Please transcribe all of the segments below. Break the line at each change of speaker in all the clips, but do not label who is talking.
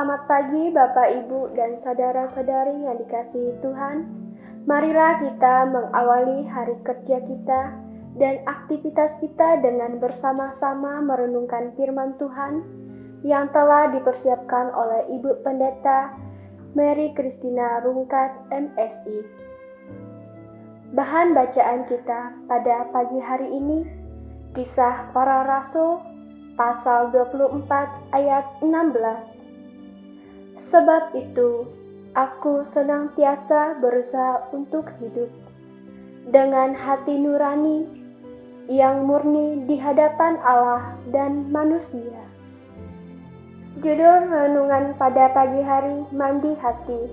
Selamat pagi Bapak, Ibu, dan saudara-saudari yang dikasihi Tuhan. Marilah kita mengawali hari kerja kita dan aktivitas kita dengan bersama-sama merenungkan firman Tuhan yang telah dipersiapkan oleh Ibu Pendeta Mary Christina Rungkat, MSI. Bahan bacaan kita pada pagi hari ini, Kisah Para Rasul, pasal 24 ayat 16. Sebab itu, aku senantiasa berusaha untuk hidup dengan hati nurani yang murni di hadapan Allah dan manusia. Judul renungan pada pagi hari, mandi hati.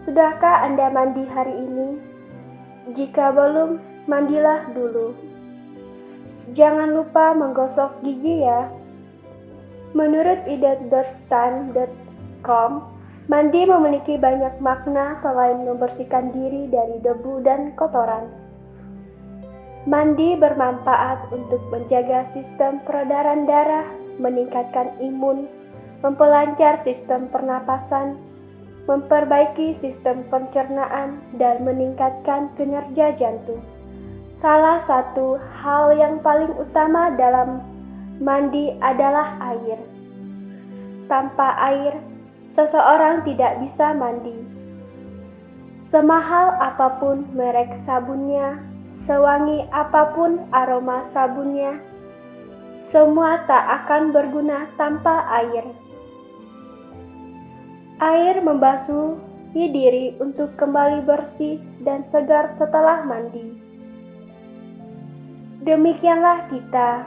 Sudahkah Anda mandi hari ini? Jika belum, mandilah dulu. Jangan lupa menggosok gigi ya. Menurut ide.tan.com, mandi memiliki banyak makna selain membersihkan diri dari debu dan kotoran. Mandi bermanfaat untuk menjaga sistem peredaran darah, meningkatkan imun, memperlancar sistem pernapasan, memperbaiki sistem pencernaan, dan meningkatkan kinerja jantung. Salah satu hal yang paling utama dalam mandi adalah air. Tanpa air, seseorang tidak bisa mandi. Semahal apapun merek sabunnya, sewangi apapun aroma sabunnya, semua tak akan berguna tanpa air. Air membasuhi diri untuk kembali bersih dan segar setelah mandi. Demikianlah kita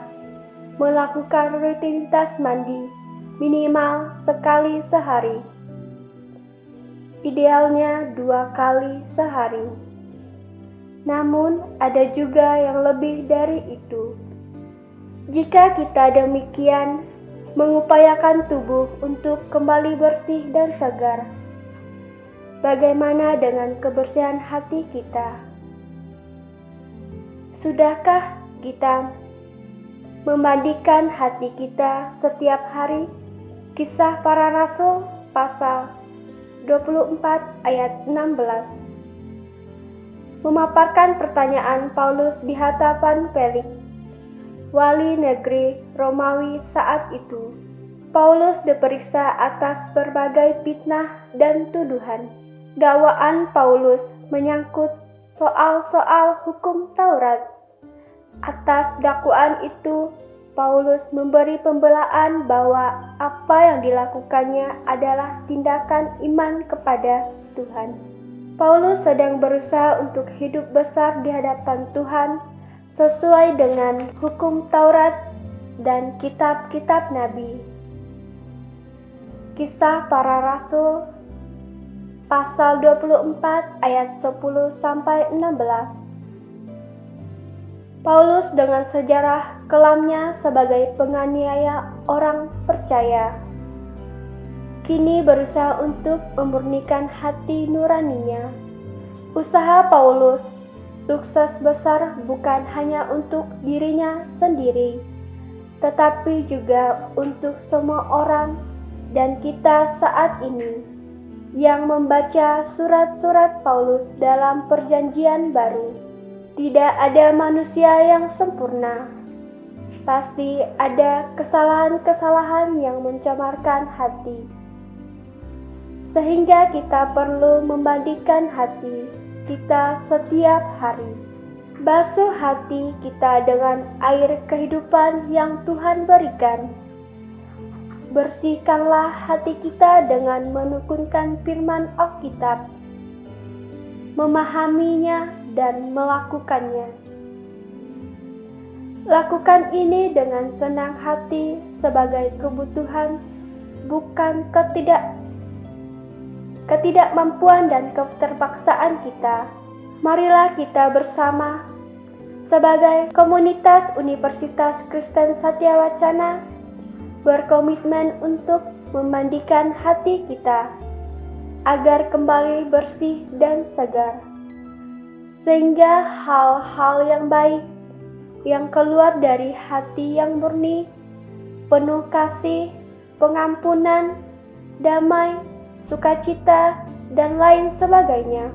melakukan rutinitas mandi minimal sekali sehari. Idealnya 2 kali sehari. Namun ada juga yang lebih dari itu. Jika kita demikian mengupayakan tubuh untuk kembali bersih dan segar, bagaimana dengan kebersihan hati kita? Sudahkah kita memandikan hati kita setiap hari? Kisah Para Rasul pasal 24 ayat 16 memaparkan pertanyaan Paulus di hadapan Felix, wali negeri Romawi saat itu. Paulus diperiksa atas berbagai fitnah dan tuduhan. Dakwaan Paulus menyangkut soal-soal hukum Taurat. Atas dakwaan itu, Paulus memberi pembelaan bahwa apa yang dilakukannya adalah tindakan iman kepada Tuhan. Paulus sedang berusaha untuk hidup besar di hadapan Tuhan sesuai dengan hukum Taurat dan kitab-kitab Nabi. Kisah Para Rasul pasal 24 ayat 10-16. Paulus dengan sejarah kelamnya sebagai penganiaya orang percaya, kini berusaha untuk memurnikan hati nuraninya. Usaha Paulus sukses besar bukan hanya untuk dirinya sendiri, tetapi juga untuk semua orang dan kita saat ini yang membaca surat-surat Paulus dalam Perjanjian Baru. Tidak ada manusia yang sempurna. Pasti ada kesalahan-kesalahan yang mencemarkan hati. Sehingga kita perlu memandikan hati kita setiap hari. Basuh hati kita dengan air kehidupan yang Tuhan berikan. Bersihkanlah hati kita dengan menekunkan firman Alkitab, memahaminya dan melakukannya. Lakukan ini dengan senang hati sebagai kebutuhan, bukan ketidakmampuan dan keterpaksaan kita. Marilah kita bersama sebagai komunitas Universitas Kristen Satya Wacana berkomitmen untuk memandikan hati kita agar kembali bersih dan segar, sehingga hal-hal yang baik yang keluar dari hati yang murni, penuh kasih, pengampunan, damai, sukacita, dan lain sebagainya.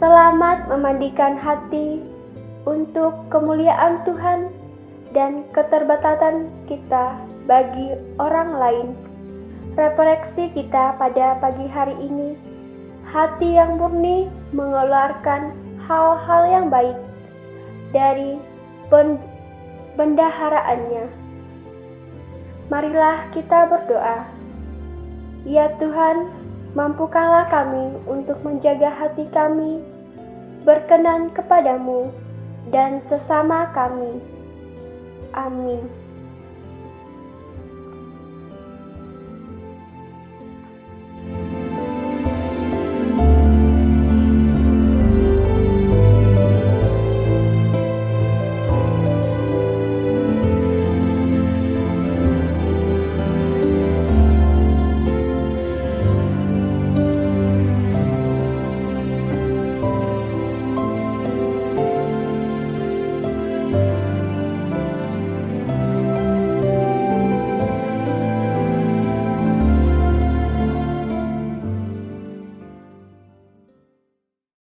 Selamat memandikan hati untuk kemuliaan Tuhan dan keterbatasan kita bagi orang lain. Refleksi kita pada pagi hari ini, hati yang murni mengeluarkan hal-hal yang baik dari bendaharaannya. Marilah kita berdoa. Ya Tuhan, mampukanlah kami untuk menjaga hati kami berkenan kepadamu dan sesama kami. Amin.